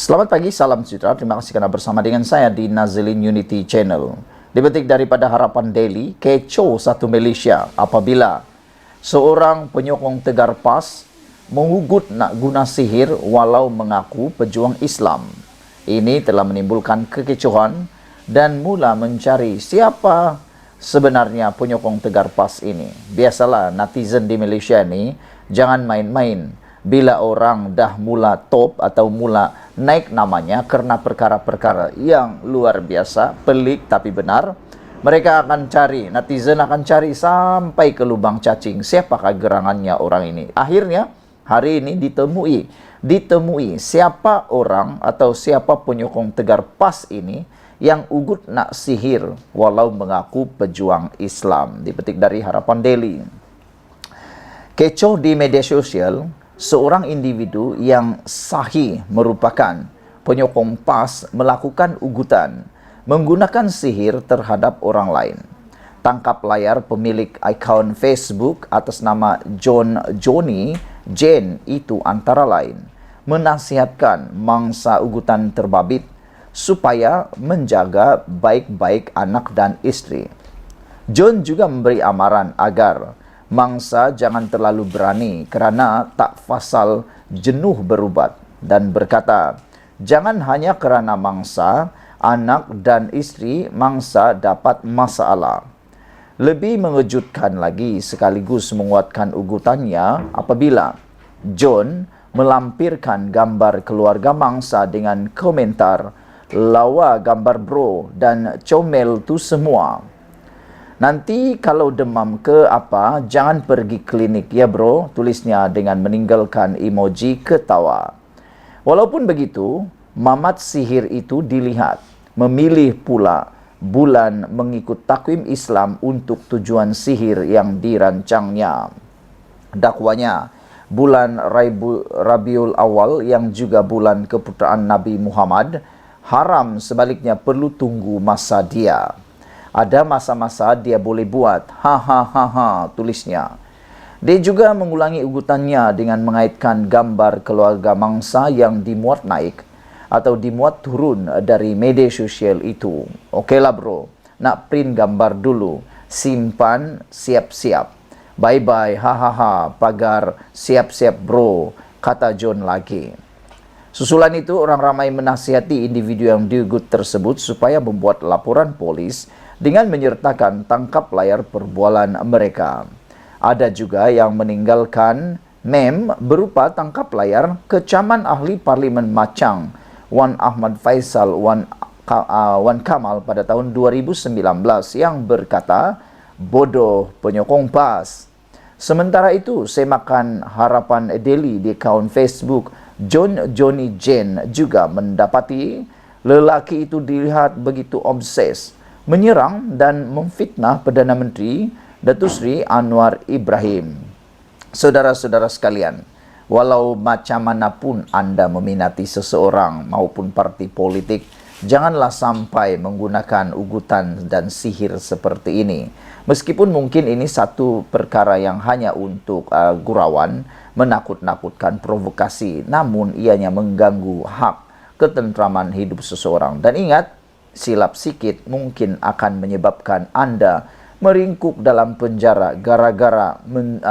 Selamat pagi, salam sejahtera. Terima kasih karena bersama dengan saya di Nazilin Unity Channel. Dipetik daripada Harapan Daily, kecoh satu Malaysia apabila seorang penyokong Tegar PAS mengugut nak guna sihir walau mengaku pejuang Islam. Ini telah menimbulkan kekecohan dan mula mencari siapa sebenarnya penyokong Tegar PAS ini. Biasalah netizen di Malaysia ni jangan main-main. Bila orang dah mula top atau mula naik namanya kerana perkara-perkara yang luar biasa, pelik tapi benar, mereka akan cari, netizen akan cari sampai ke lubang cacing siapakah gerangannya orang ini. Akhirnya hari ini ditemui siapa orang atau siapa penyokong Tegar PAS ini yang ugut nak sihir walau mengaku pejuang Islam. Dipetik dari Harapan Daily. Kecoh di media sosial, seorang individu yang sahih merupakan penyokong PAS melakukan ugutan menggunakan sihir terhadap orang lain. Tangkap layar pemilik akaun Facebook atas nama Johnny Jane itu antara lain menasihatkan mangsa ugutan terbabit supaya menjaga baik-baik anak dan isteri. John juga memberi amaran agar mangsa jangan terlalu berani kerana tak fasal jenuh berubat dan berkata, jangan hanya kerana mangsa, anak dan isteri mangsa dapat masalah. Lebih mengejutkan lagi sekaligus menguatkan ugutannya apabila John melampirkan gambar keluarga mangsa dengan komentar, lawa gambar bro dan comel tu semua. Nanti kalau demam ke apa, jangan pergi klinik ya bro, tulisnya dengan meninggalkan emoji ketawa. Walaupun begitu, mamat sihir itu dilihat memilih pula bulan mengikut takwim Islam untuk tujuan sihir yang dirancangnya. Dakwanya, bulan Rabiul Awal yang juga bulan keputraan Nabi Muhammad, haram sebaliknya perlu tunggu masa dia. Ada masa-masa dia boleh buat. Tulisnya. Dia juga mengulangi ugutannya dengan mengaitkan gambar keluarga mangsa yang dimuat naik atau dimuat turun dari media sosial itu. Okeylah bro, nak print gambar dulu. Simpan, siap-siap. Bye-bye, pagar, siap-siap bro, kata John lagi. Susulan itu, orang ramai menasihati individu yang diugut tersebut supaya membuat laporan polis dengan menyertakan tangkap layar perbualan mereka. Ada juga yang meninggalkan meme berupa tangkap layar kecaman ahli Parlimen Machang, Wan Ahmad Faisal Wan Kamal pada tahun 2019 yang berkata, bodoh penyokong PAS. Sementara itu, semakan Harapan Daily di akaun Facebook, Johnny Jane juga mendapati lelaki itu dilihat begitu obses menyerang dan memfitnah Perdana Menteri Datuk Seri Anwar Ibrahim. Saudara-saudara sekalian, walau macam manapun anda meminati seseorang maupun parti politik, janganlah sampai menggunakan ugutan dan sihir seperti ini. Meskipun mungkin ini satu perkara yang hanya untuk gurauan, menakut-nakutkan, provokasi, namun ianya mengganggu hak ketentraman hidup seseorang. Dan ingat, silap sikit mungkin akan menyebabkan anda meringkuk dalam penjara gara-gara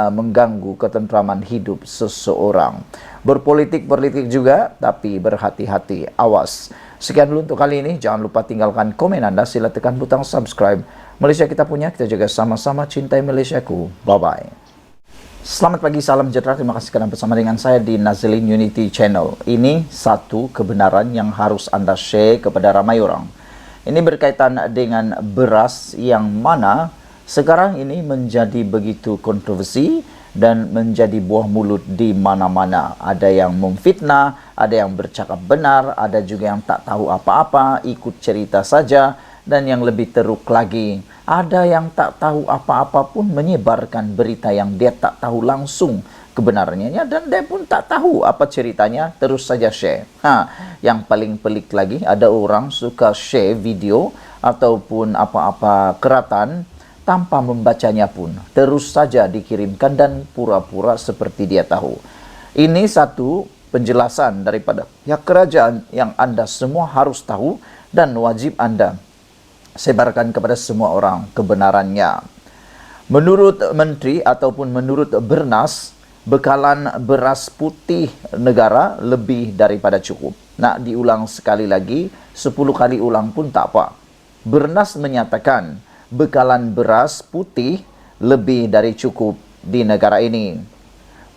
mengganggu ketentraman hidup seseorang. Berpolitik juga, tapi berhati-hati, awas. Sekian dulu untuk kali ini. Jangan lupa tinggalkan komen anda, sila tekan butang subscribe. Malaysia kita punya, kita jaga sama-sama, cintai Malaysiaku. Bye-bye. Selamat pagi, salam sejahtera. Terima kasih kerana bersama dengan saya di Nazilin Unity Channel. Ini satu kebenaran yang harus anda share kepada ramai orang. Ini berkaitan dengan beras yang mana sekarang ini menjadi begitu kontroversi dan menjadi buah mulut di mana-mana. Ada yang memfitnah, ada yang bercakap benar, ada juga yang tak tahu apa-apa, ikut cerita saja, dan yang lebih teruk lagi, ada yang tak tahu apa-apa pun menyebarkan berita yang dia tak tahu langsung kebenarannya dan dia pun tak tahu apa ceritanya, terus saja share. Yang paling pelik lagi, ada orang suka share video ataupun apa-apa keratan tanpa membacanya pun, terus saja dikirimkan dan pura-pura seperti dia tahu. Ini satu penjelasan daripada pihak kerajaan yang anda semua harus tahu dan wajib anda sebarkan kepada semua orang kebenarannya. Menurut Menteri ataupun menurut Bernas, bekalan beras putih negara lebih daripada cukup. Nak diulang sekali lagi, 10 kali ulang pun tak apa. Bernas menyatakan bekalan beras putih lebih dari cukup di negara ini.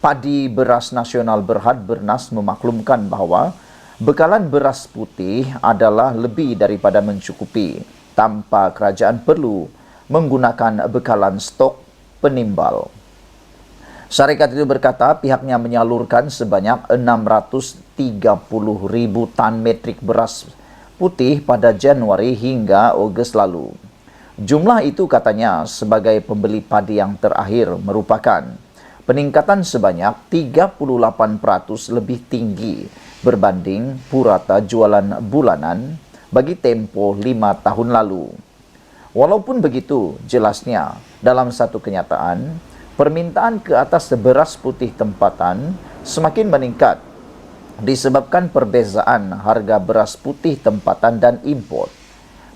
Padi Beras Nasional Berhad Bernas memaklumkan bahawa bekalan beras putih adalah lebih daripada mencukupi tanpa kerajaan perlu menggunakan bekalan stok penimbal. Syarikat itu berkata pihaknya menyalurkan sebanyak 630,000 tan metrik beras putih pada Januari hingga Ogos lalu. Jumlah itu katanya sebagai pembeli padi yang terakhir merupakan peningkatan sebanyak 38% lebih tinggi berbanding purata jualan bulanan bagi tempoh 5 tahun lalu. Walaupun begitu, jelasnya dalam satu kenyataan, permintaan ke atas beras putih tempatan semakin meningkat disebabkan perbezaan harga beras putih tempatan dan import.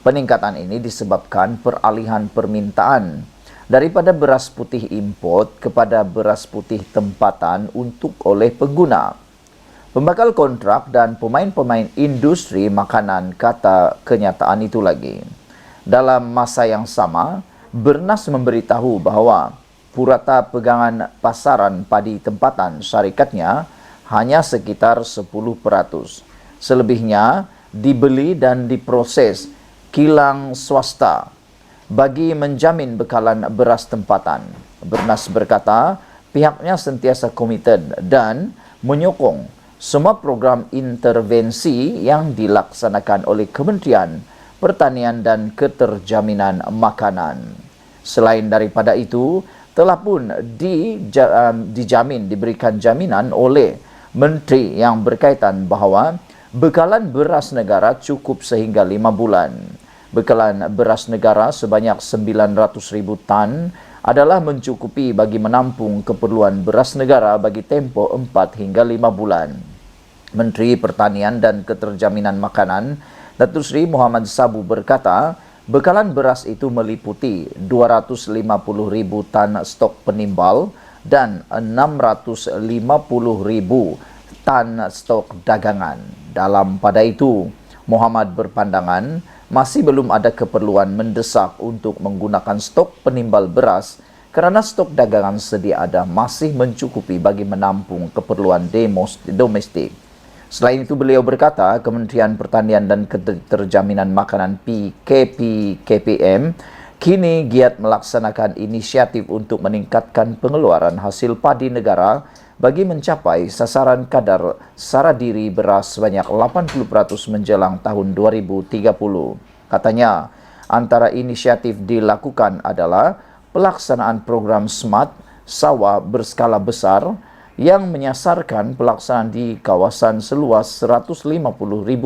Peningkatan ini disebabkan peralihan permintaan daripada beras putih import kepada beras putih tempatan untuk oleh pengguna. Pembakal kontrak dan pemain-pemain industri makanan kata kenyataan itu lagi. Dalam masa yang sama, Bernas memberitahu bahawa purata pegangan pasaran padi tempatan syarikatnya hanya sekitar 10%. Selebihnya dibeli dan diproses kilang swasta bagi menjamin bekalan beras tempatan. Bernas berkata pihaknya sentiasa komited dan menyokong semua program intervensi yang dilaksanakan oleh Kementerian Pertanian dan Keterjaminan Makanan. Selain daripada itu, telah pun diberikan jaminan oleh Menteri yang berkaitan bahawa bekalan beras negara cukup sehingga 5 bulan. Bekalan beras negara sebanyak 900,000 tan adalah mencukupi bagi menampung keperluan beras negara bagi tempoh 4 hingga 5 bulan. Menteri Pertanian dan Keterjaminan Makanan Datuk Seri Muhammad Sabu berkata, bekalan beras itu meliputi 250,000 tan stok penimbal dan 650,000 tan stok dagangan. Dalam pada itu, Muhammad berpandangan masih belum ada keperluan mendesak untuk menggunakan stok penimbal beras kerana stok dagangan sedia ada masih mencukupi bagi menampung keperluan domestik. Selain itu, beliau berkata Kementerian Pertanian dan Keterjaminan Makanan KPM kini giat melaksanakan inisiatif untuk meningkatkan pengeluaran hasil padi negara bagi mencapai sasaran kadar sara diri beras sebanyak 80% menjelang tahun 2030. Katanya, antara inisiatif dilakukan adalah pelaksanaan program Smart Sawah berskala besar yang menyasarkan pelaksanaan di kawasan seluas 150,000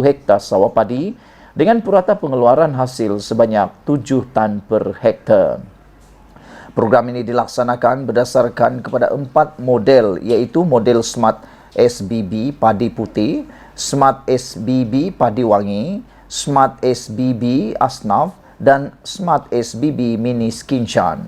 hektar sawah padi dengan purata pengeluaran hasil sebanyak 7 tan per hektar. Program ini dilaksanakan berdasarkan kepada 4 model, iaitu model Smart SBB Padi Putih, Smart SBB Padi Wangi, Smart SBB Asnaf, dan Smart SBB Mini Skinchan.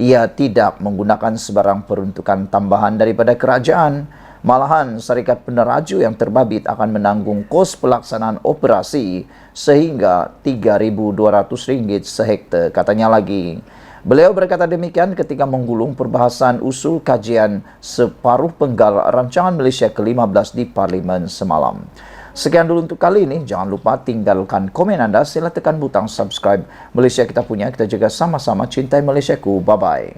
Ia tidak menggunakan sebarang peruntukan tambahan daripada kerajaan. Malahan, syarikat peneraju yang terbabit akan menanggung kos pelaksanaan operasi sehingga RM3,200 sehektar, katanya lagi. Beliau berkata demikian ketika menggulung perbahasan usul kajian separuh penggal rancangan Malaysia ke-15 di Parlimen semalam. Sekian dulu untuk kali ini. Jangan lupa tinggalkan komen anda. Sila tekan butang subscribe. Malaysia kita punya. Kita jaga sama-sama. Cintai Malaysiaku. Bye-bye.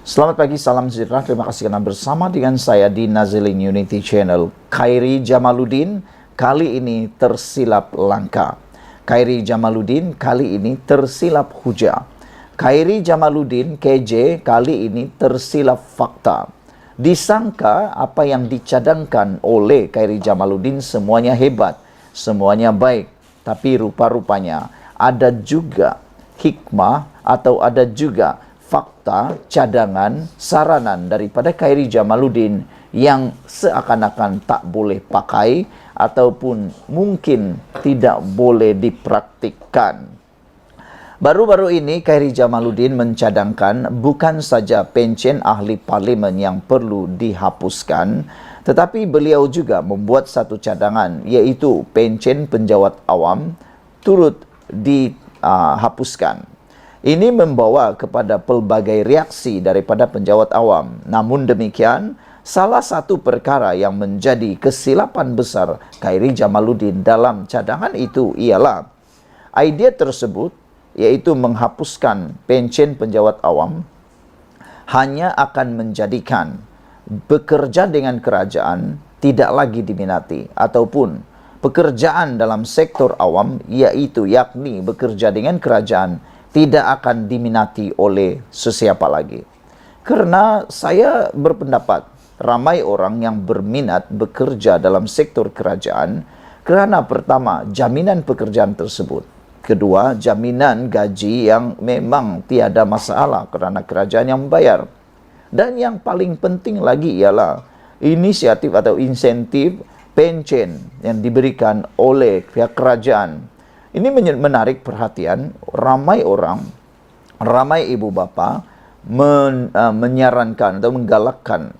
Selamat pagi. Salam sejahtera. Terima kasih kerana bersama dengan saya di Nazilin Unity Channel. Khairi Jamaluddin kali ini tersilap langkah. Khairi Jamaluddin kali ini tersilap hujah. Khairi Jamaluddin KJ kali ini tersilap fakta. Disangka apa yang dicadangkan oleh Khairi Jamaluddin semuanya hebat, semuanya baik. Tapi rupa-rupanya ada juga hikmah atau ada juga fakta, cadangan, saranan daripada Khairi Jamaluddin yang seakan-akan tak boleh pakai ataupun mungkin tidak boleh dipraktikkan. Baru-baru ini Khairi Jamaluddin mencadangkan bukan saja pencen ahli parlimen yang perlu dihapuskan, tetapi beliau juga membuat satu cadangan, iaitu pencen penjawat awam turut dihapuskan. Ini membawa kepada pelbagai reaksi daripada penjawat awam. Namun demikian, salah satu perkara yang menjadi kesilapan besar Khairi Jamaluddin dalam cadangan itu ialah idea tersebut, yaitu menghapuskan pencen penjawat awam, hanya akan menjadikan bekerja dengan kerajaan tidak lagi diminati, ataupun pekerjaan dalam sektor awam, yaitu yakni bekerja dengan kerajaan, tidak akan diminati oleh sesiapa lagi. Karena saya berpendapat ramai orang yang berminat bekerja dalam sektor kerajaan kerana pertama, jaminan pekerjaan tersebut. Kedua, jaminan gaji yang memang tiada masalah kerana kerajaan yang membayar. Dan yang paling penting lagi ialah inisiatif atau insentif pencen yang diberikan oleh pihak kerajaan. Ini menarik perhatian ramai orang, ramai ibu bapa menyarankan atau menggalakkan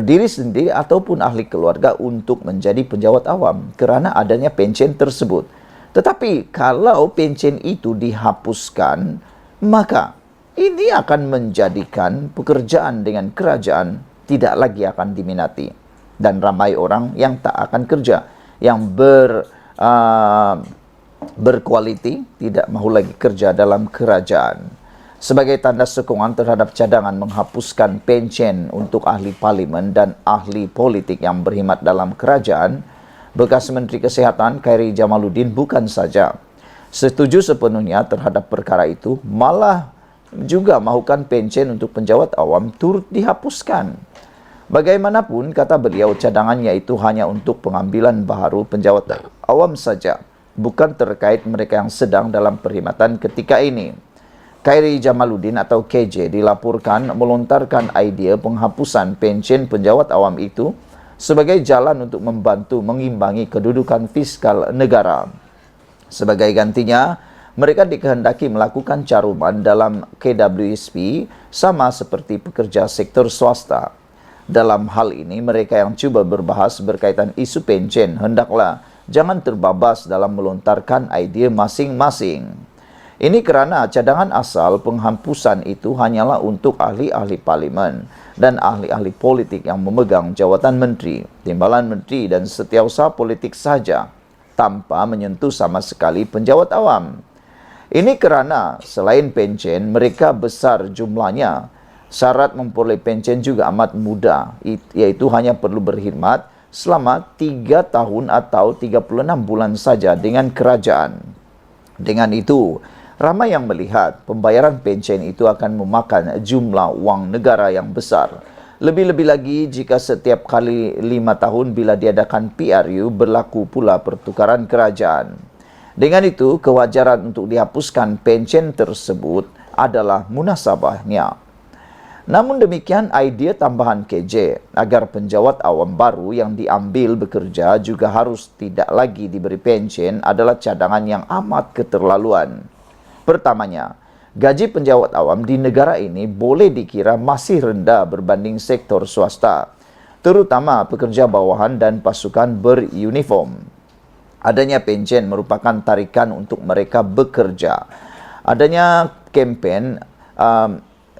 diri sendiri ataupun ahli keluarga untuk menjadi penjawat awam kerana adanya pencen tersebut. Tetapi kalau pencen itu dihapuskan, maka ini akan menjadikan pekerjaan dengan kerajaan tidak lagi akan diminati. Dan ramai orang yang tak akan kerja, yang berkualiti, tidak mahu lagi kerja dalam kerajaan. Sebagai tanda sokongan terhadap cadangan menghapuskan pencen untuk ahli parlimen dan ahli politik yang berkhidmat dalam kerajaan, bekas Menteri Kesihatan Khairi Jamaluddin bukan saja setuju sepenuhnya terhadap perkara itu, malah juga mahukan pencen untuk penjawat awam turut dihapuskan. Bagaimanapun, kata beliau, cadangannya itu hanya untuk pengambilan baharu penjawat awam saja, bukan terkait mereka yang sedang dalam perkhidmatan ketika ini. Khairi Jamaluddin atau KJ dilaporkan melontarkan idea penghapusan pencen penjawat awam itu sebagai jalan untuk membantu mengimbangi kedudukan fiskal negara. Sebagai gantinya, mereka dikehendaki melakukan caruman dalam KWSP sama seperti pekerja sektor swasta. Dalam hal ini, mereka yang cuba berbahas berkaitan isu pencen hendaklah jangan terbabas dalam melontarkan idea masing-masing. Ini kerana cadangan asal penghapusan itu hanyalah untuk ahli-ahli parlimen dan ahli-ahli politik yang memegang jawatan menteri, timbalan menteri dan setiausaha politik saja, tanpa menyentuh sama sekali penjawat awam. Ini kerana selain pencen, mereka besar jumlahnya. Syarat memperoleh pencen juga amat mudah, iaitu hanya perlu berkhidmat selama 3 tahun atau 36 bulan saja dengan kerajaan. Dengan itu, ramai yang melihat pembayaran pencen itu akan memakan jumlah wang negara yang besar. Lebih-lebih lagi jika setiap kali 5 tahun bila diadakan PRU berlaku pula pertukaran kerajaan. Dengan itu, kewajaran untuk dihapuskan pencen tersebut adalah munasabahnya. Namun demikian, idea tambahan KJ agar penjawat awam baru yang diambil bekerja juga harus tidak lagi diberi pencen adalah cadangan yang amat keterlaluan. Pertamanya, gaji penjawat awam di negara ini boleh dikira masih rendah berbanding sektor swasta, terutama pekerja bawahan dan pasukan beruniform. Adanya pencen merupakan tarikan untuk mereka bekerja. Adanya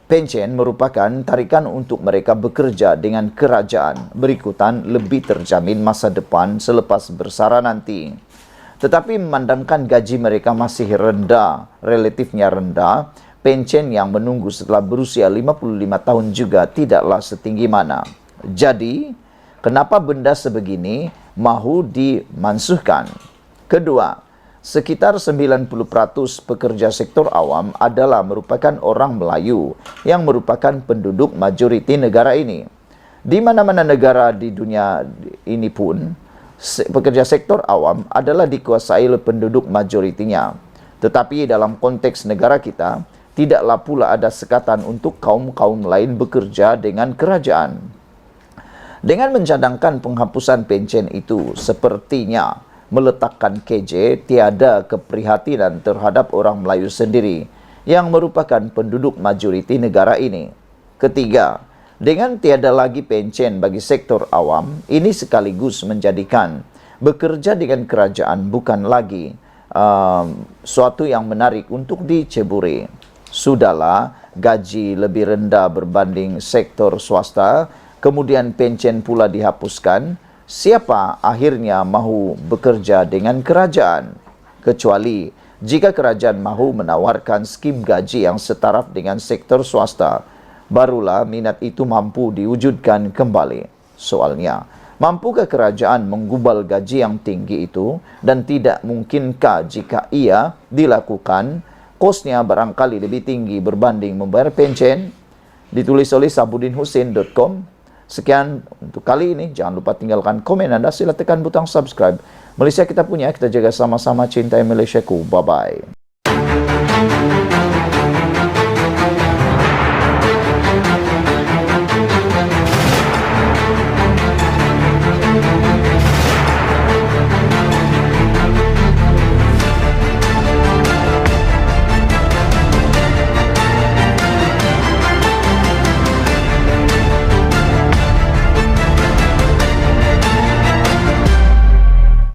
pencen merupakan tarikan untuk mereka bekerja dengan kerajaan. Berikutan lebih terjamin masa depan selepas bersara nanti. Tetapi memandangkan gaji mereka masih rendah, relatifnya rendah, pencen yang menunggu setelah berusia 55 tahun juga tidaklah setinggi mana. Jadi, kenapa benda sebegini mahu dimansuhkan? Kedua, sekitar 90% pekerja sektor awam adalah merupakan orang Melayu yang merupakan penduduk majoriti negara ini. Di mana-mana negara di dunia ini pun, pekerja sektor awam adalah dikuasai oleh penduduk majoritinya. Tetapi dalam konteks negara kita, tidaklah pula ada sekatan untuk kaum-kaum lain bekerja dengan kerajaan. Dengan mencadangkan penghapusan pencen itu, sepertinya meletakkan KJ tiada keprihatinan terhadap orang Melayu sendiri yang merupakan penduduk majoriti negara ini. Ketiga, dengan tiada lagi pencen bagi sektor awam, ini sekaligus menjadikan bekerja dengan kerajaan bukan lagi suatu yang menarik untuk diceburi. Sudahlah, gaji lebih rendah berbanding sektor swasta, kemudian pencen pula dihapuskan. Siapa akhirnya mahu bekerja dengan kerajaan? Kecuali jika kerajaan mahu menawarkan skim gaji yang setaraf dengan sektor swasta, barulah minat itu mampu diwujudkan kembali. Soalnya, mampukah kerajaan menggubal gaji yang tinggi itu, dan tidak mungkinkah jika ia dilakukan, kosnya barangkali lebih tinggi berbanding membayar pencen? Ditulis oleh sabudinhusin.com. Sekian untuk kali ini. Jangan lupa tinggalkan komen Anda. Sila tekan butang subscribe. Malaysia kita punya, kita jaga sama-sama, cintai Malaysiaku. Bye-bye.